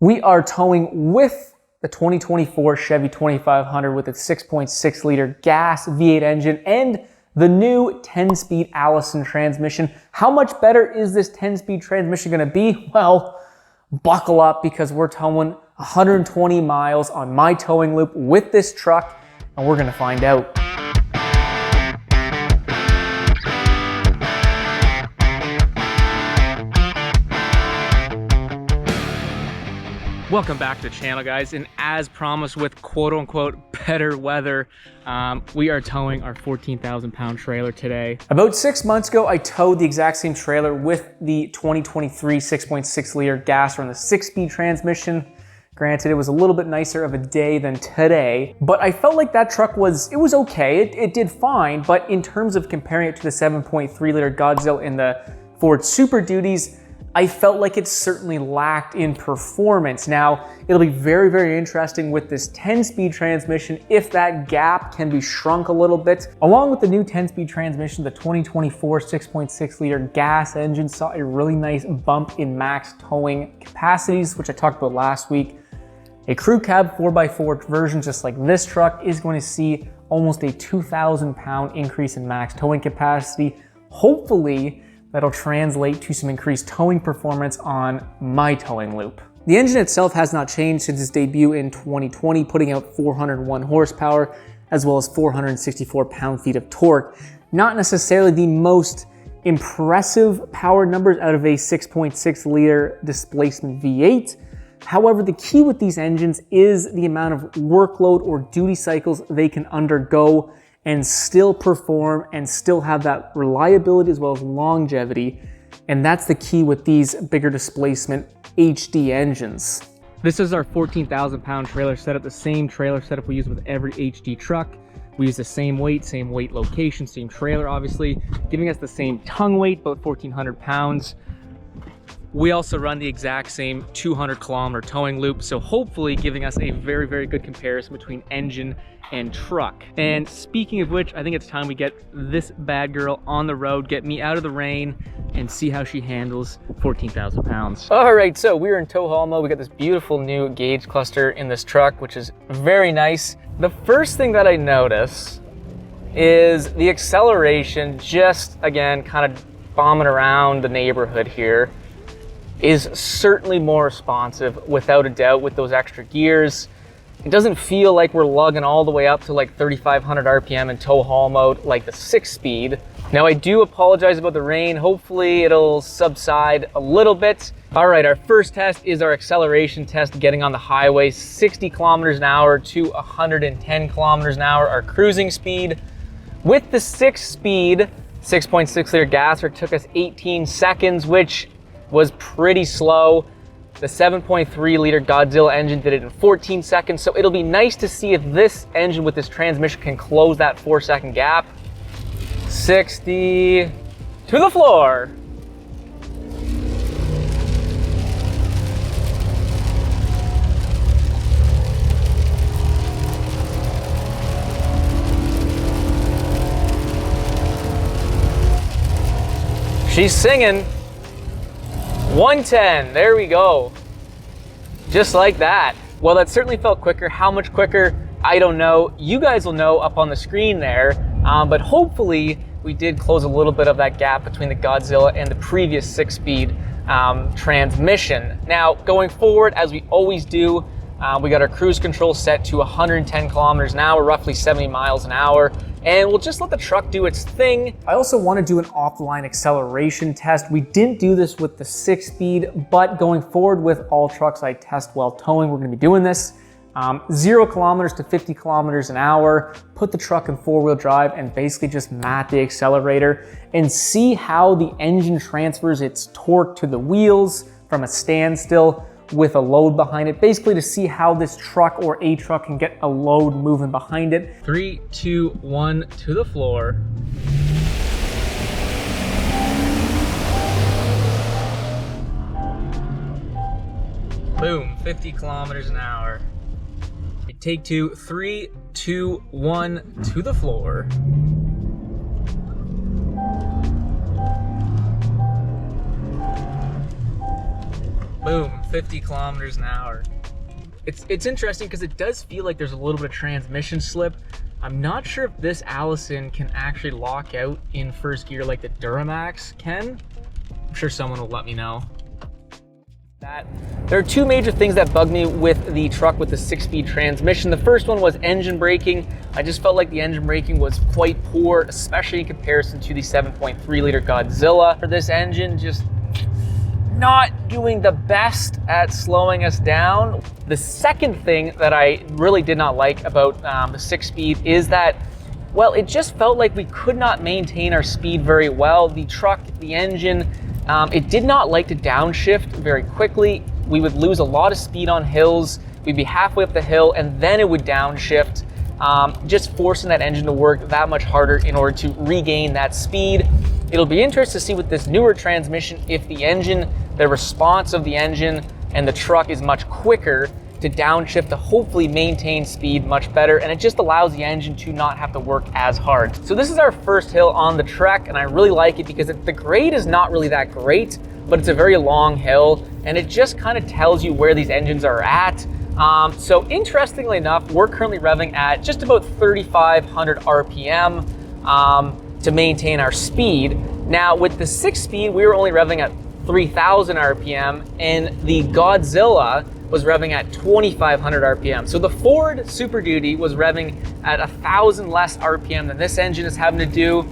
We are towing with the 2024 Chevy 2500 with its 6.6 liter gas V8 engine and the new 10-speed Allison transmission. How much better is this 10-speed transmission going to be? Well, buckle up because we're towing 120 miles on my towing loop with this truck, and we're going to find out. Welcome back to the channel, guys, and as promised, with quote-unquote better weather, we are towing our 14,000-pound trailer today. About 6 months ago, I towed the exact same trailer with the 2023 6.6 liter gas on the 6-speed transmission. Granted, it was a little bit nicer of a day than today, but I felt like that truck was okay. It did fine, but in terms of comparing it to the 7.3 liter Godzilla in the Ford Super Duties, I felt like it certainly lacked in performance. Now, it'll be very, very interesting with this 10-speed transmission if that gap can be shrunk a little bit. Along with the new 10-speed transmission, the 2024 6.6 liter gas engine saw a really nice bump in max towing capacities, which I talked about last week. A crew cab 4x4 version just like this truck is going to see almost a 2,000-pound increase in max towing capacity. Hopefully, that'll translate to some increased towing performance on my towing loop. The engine itself has not changed since its debut in 2020, putting out 401 horsepower as well as 464 pound-feet of torque. Not necessarily the most impressive power numbers out of a 6.6 liter displacement V8. However, the key with these engines is the amount of workload or duty cycles they can undergo and still perform and still have that reliability as well as longevity. And that's the key with these bigger displacement HD engines. This is our 14,000-pound trailer setup, the same trailer setup we use with every HD truck. We use the same weight location, same trailer, obviously, giving us the same tongue weight, about 1,400 pounds. We also run the exact same 200-kilometer towing loop, so hopefully giving us a very, very good comparison between engine and truck. And speaking of which, I think it's time we get this bad girl on the road, get me out of the rain, and see how she handles 14,000 pounds. All right, so we're in tow haul mode. We got this beautiful new gauge cluster in this truck, which is very nice. The first thing that I notice is the acceleration, just again, kind of bombing around the neighborhood here, is certainly more responsive, without a doubt, with those extra gears. It doesn't feel like we're lugging all the way up to like 3,500 RPM in tow haul mode like the 6-speed. Now, I do apologize about the rain. Hopefully it'll subside a little bit. All right, our first test is our acceleration test, getting on the highway, 60 kilometers an hour to 110 kilometers an hour, our cruising speed. With the 6-speed, 6.6 liter gas, it took us 18 seconds, which was pretty slow. The 7.3 liter Godzilla engine did it in 14 seconds, so it'll be nice to see if this engine with this transmission can close that 4-second gap. 60 to the floor. She's singing. 110, there we go. Just like that. Well, that certainly felt quicker. How much quicker, I don't know. You guys will know up on the screen there, but hopefully we did close a little bit of that gap between the Godzilla and the previous 6-speed transmission. Now, going forward, as we always do, we got our cruise control set to 110 kilometers an hour, roughly 70 miles an hour, and we'll just let the truck do its thing. I also want to do an off-the-line acceleration test. We didn't do this with the 6-speed, but going forward with all trucks I test while towing, we're going to be doing this. 0 kilometers to 50 kilometers an hour, put the truck in 4-wheel drive and basically just mat the accelerator and see how the engine transfers its torque to the wheels from a standstill with a load behind it, basically to see how this truck or a truck can get a load moving behind it. 3, 2, 1, to the floor. Boom, 50 kilometers an hour. Take 2, 3, 2, 1, to the floor. Boom, 50 kilometers an hour. It's interesting because it does feel like there's a little bit of transmission slip. I'm not sure if this Allison can actually lock out in first gear like the Duramax can. I'm sure someone will let me know. There are two major things that bug me with the truck with the 6-speed transmission. The first one was engine braking. I just felt like the engine braking was quite poor, especially in comparison to the 7.3 liter Godzilla. For this engine, just not doing the best at slowing us down. The second thing that I really did not like about the 6-speed is that, well, it just felt like we could not maintain our speed very well. The truck, the engine, it did not like to downshift very quickly. We would lose a lot of speed on hills. We'd be halfway up the hill and then it would downshift, just forcing that engine to work that much harder in order to regain that speed. It'll be interesting to see with this newer transmission if the engine, the response of the engine and the truck is much quicker to downshift to hopefully maintain speed much better, and it just allows the engine to not have to work as hard. So this is our first hill on the trek, and I really like it because the grade is not really that great, but it's a very long hill, and it just kind of tells you where these engines are at. So interestingly enough, we're currently revving at just about 3,500 RPM to maintain our speed. Now with the 6-speed, we were only revving at 3,000 RPM, and the Godzilla was revving at 2,500 RPM. So the Ford Super Duty was revving at 1,000 less RPM than this engine is having to do.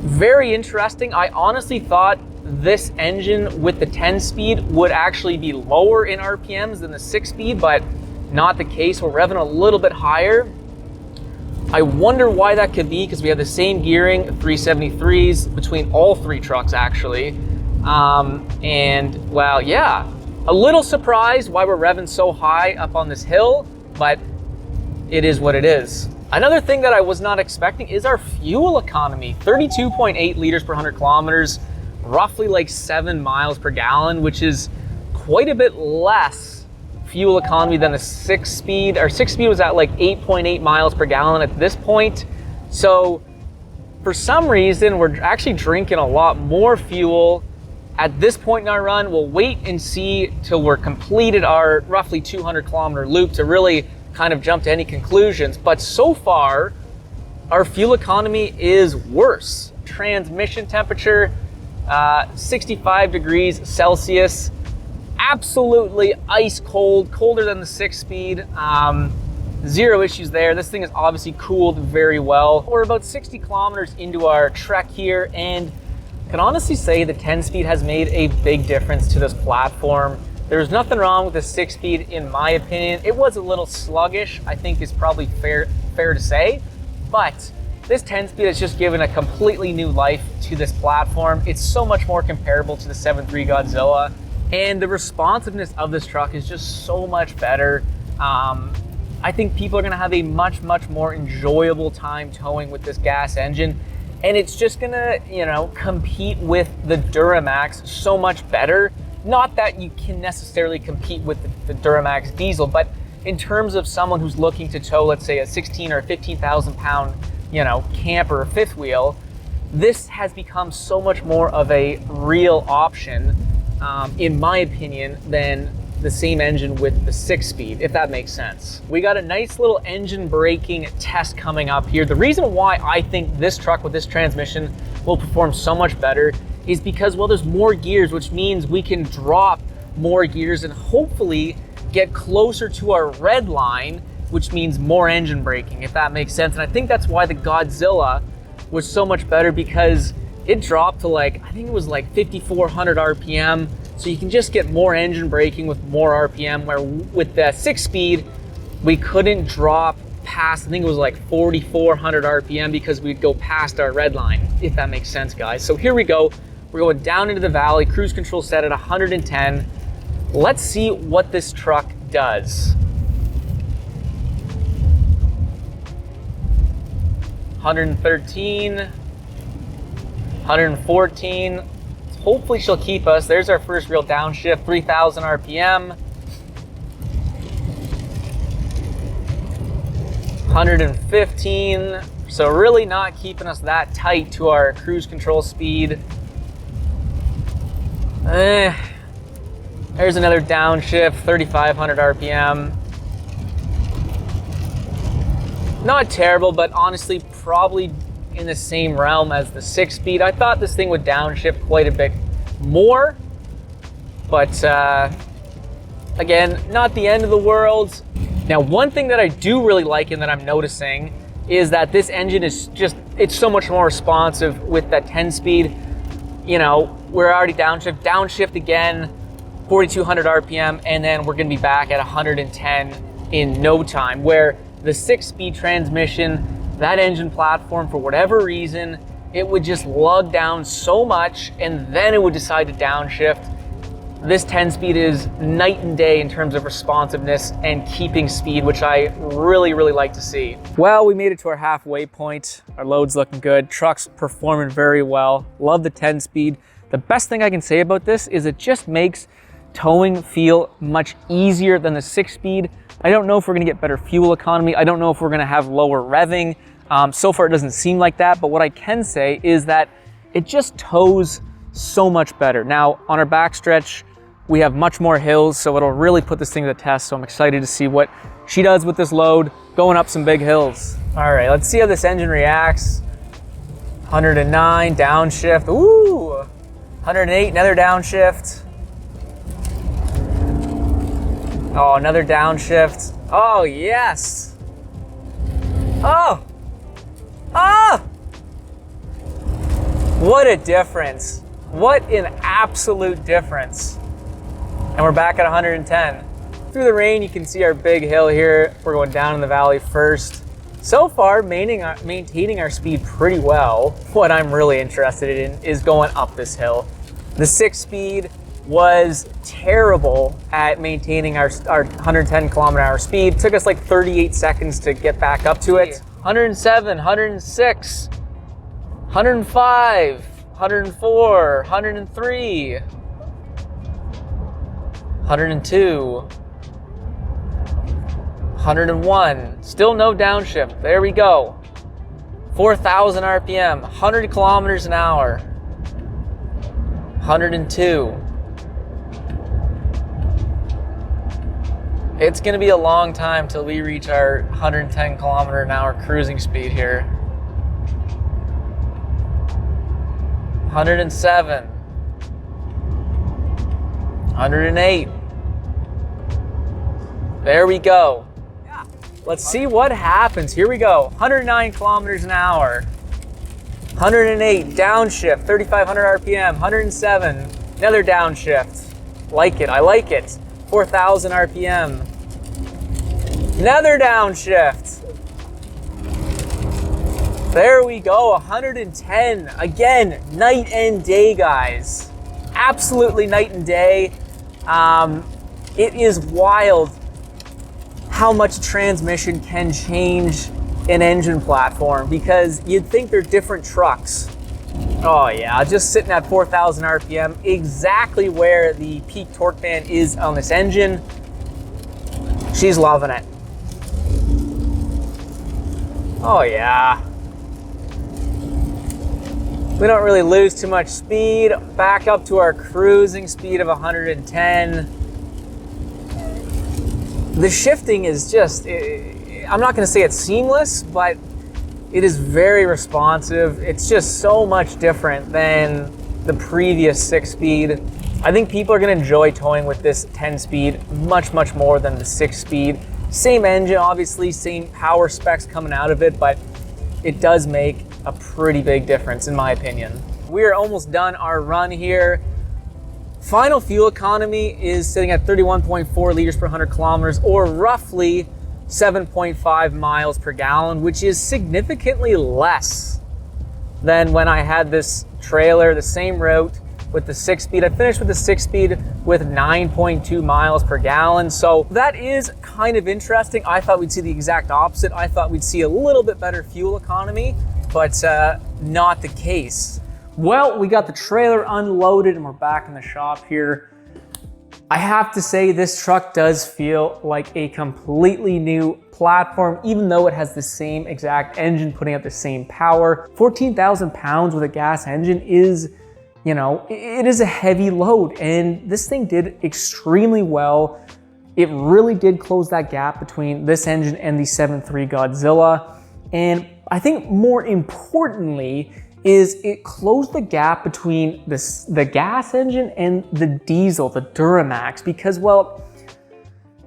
Very interesting. I honestly thought this engine with the 10-speed would actually be lower in RPMs than the 6-speed, but not the case. We're revving a little bit higher. I wonder why that could be, because we have the same gearing, 373s between all three trucks actually. And well, yeah, a little surprised why we're revving so high up on this hill, but it is what it is. Another thing that I was not expecting is our fuel economy. 32.8 liters per 100 kilometers, roughly like 7 miles per gallon, which is quite a bit less fuel economy than the 6-speed. Our 6-speed was at like 8.8 miles per gallon at this point. So for some reason, we're actually drinking a lot more fuel at this point in our run. We'll wait and see till we're completed our roughly 200 kilometer loop to really kind of jump to any conclusions. But so far, our fuel economy is worse. Transmission temperature, 65 degrees Celsius, absolutely ice cold, colder than the 6-speed. Zero issues there. This thing is obviously cooled very well. We're about 60 kilometers into our trek here, and can honestly say the 10-speed has made a big difference to this platform. There's nothing wrong with the 6-speed in my opinion. It was a little sluggish, I think is probably fair to say, but this 10-speed has just given a completely new life to this platform. It's so much more comparable to the 7.3 Godzilla, and the responsiveness of this truck is just so much better. I think people are gonna have a much more enjoyable time towing with this gas engine. And it's just gonna, you know, compete with the Duramax so much better. Not that you can necessarily compete with the Duramax diesel, but in terms of someone who's looking to tow, let's say a 16 or 15,000 pound, you know, camper or fifth wheel, this has become so much more of a real option, in my opinion, than the same engine with the 6-speed, if that makes sense. We got a nice little engine braking test coming up here. The reason why I think this truck with this transmission will perform so much better is because, well, there's more gears, which means we can drop more gears and hopefully get closer to our red line, which means more engine braking, if that makes sense. And I think that's why the Godzilla was so much better, because it dropped to like, I think it was like 5,400 RPM. So you can just get more engine braking with more RPM, where with the 6-speed, we couldn't drop past, I think it was like 4,400 RPM because we'd go past our red line, if that makes sense, guys. So here we go. We're going down into the valley, cruise control set at 110. Let's see what this truck does. 113, 114. Hopefully she'll keep us. There's our first real downshift, 3,000 RPM. 115. So really not keeping us that tight to our cruise control speed. There's another downshift, 3,500 RPM. Not terrible, but honestly, probably in the same realm as the 6-speed. I thought this thing would downshift quite a bit more, but again, not the end of the world. Now, one thing that I do really like and that I'm noticing is that this engine is just, it's so much more responsive with that 10-speed. You know, we're already downshift again, 4,200 RPM, and then we're gonna be back at 110 in no time, where the 6-speed transmission, that engine platform, for whatever reason, it would just lug down so much and then it would decide to downshift. This 10-speed is night and day in terms of responsiveness and keeping speed, which I really, really like to see. Well, we made it to our halfway point. Our load's looking good. Truck's performing very well. Love the 10-speed. The best thing I can say about this is it just makes towing feel much easier than the 6-speed. I don't know if we're gonna get better fuel economy. I don't know if we're gonna have lower revving. So far, it doesn't seem like that, but what I can say is that it just tows so much better. Now, on our backstretch, we have much more hills, so it'll really put this thing to the test. So I'm excited to see what she does with this load going up some big hills. All right, let's see how this engine reacts. 109, downshift. Ooh, 108, another downshift. Oh, another downshift. Oh, yes. Oh, oh. What a difference. What an absolute difference. And we're back at 110. Through the rain, you can see our big hill here. We're going down in the valley first. So far, maintaining our speed pretty well. What I'm really interested in is going up this hill. The 6-speed was terrible at maintaining our 110 kilometer-hour speed. It took us like 38 seconds to get back up to it. 107, 106, 105, 104, 103. 102, 101, still no downshift. There we go. 4,000 RPM, 100 kilometers an hour. 102. It's gonna be a long time till we reach our 110 kilometer an hour cruising speed here. 107. 108. There we go. Let's see what happens. Here we go. 109 kilometers an hour. 108, downshift, 3,500 RPM. 107, another downshift. Like it, I like it. 4,000 RPM. Another downshift. There we go, 110. Again, night and day, guys. Absolutely night and day. It is wild how much transmission can change an engine platform, because you'd think they're different trucks. Oh yeah, just sitting at 4,000 RPM, exactly where the peak torque band is on this engine. She's loving it. Oh yeah. We don't really lose too much speed. Back up to our cruising speed of 110. The shifting is just, I'm not gonna say it's seamless, but it is very responsive. It's just so much different than the previous 6-speed. I think people are gonna enjoy towing with this 10-speed much, much more than the 6-speed. Same engine, obviously, same power specs coming out of it, but it does make a pretty big difference in my opinion. We are almost done our run here. Final fuel economy is sitting at 31.4 liters per 100 kilometers, or roughly 7.5 miles per gallon, which is significantly less than when I had this trailer, the same route with the 6-speed. I finished with the 6-speed with 9.2 miles per gallon. So that is kind of interesting. I thought we'd see the exact opposite. I thought we'd see a little bit better fuel economy, but not the case. Well, we got the trailer unloaded and we're back in the shop here. I have to say this truck does feel like a completely new platform, even though it has the same exact engine putting out the same power. 14,000 pounds with a gas engine is You know, it is a heavy load, and this thing did extremely well. It really did close that gap between this engine and the 7.3 Godzilla. And I think more importantly is it closed the gap between the gas engine and the diesel, the Duramax, because, well,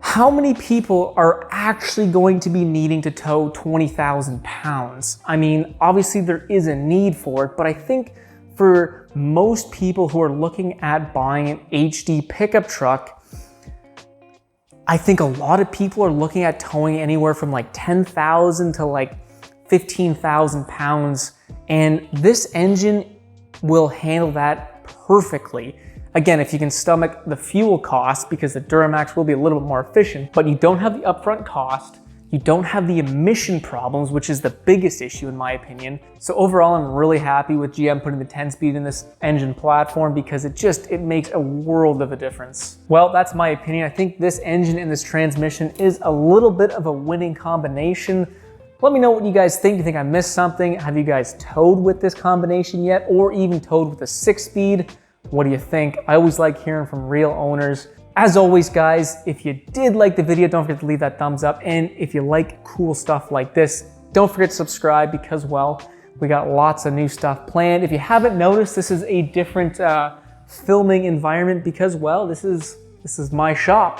how many people are actually going to be needing to tow 20,000 pounds? I mean, obviously there is a need for it, but I think for most people who are looking at buying an HD pickup truck, I think a lot of people are looking at towing anywhere from like 10,000 to like 15,000 pounds. And this engine will handle that perfectly. Again, if you can stomach the fuel cost, because the Duramax will be a little bit more efficient, but you don't have the upfront cost, you don't have the emission problems, which is the biggest issue in my opinion. So overall, I'm really happy with GM putting the 10-speed in this engine platform, because it makes a world of a difference. Well, that's my opinion. I think this engine and this transmission is a little bit of a winning combination. Let me know what you guys think. Do you think I missed something? Have you guys towed with this combination yet, or even towed with a 6-speed? What do you think? I always like hearing from real owners. As always, guys, if you did like the video, don't forget to leave that thumbs up. And if you like cool stuff like this, don't forget to subscribe, because, well, we got lots of new stuff planned. If you haven't noticed, this is a different filming environment, because, well, this is my shop.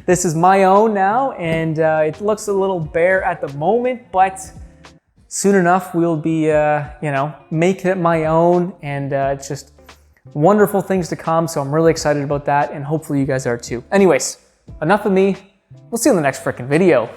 This is my own now, and it looks a little bare at the moment, but soon enough we'll be, you know, making it my own, and it's just wonderful things to come. So I'm really excited about that, and hopefully you guys are too. Anyways, enough of me. We'll see you in the next frickin' video.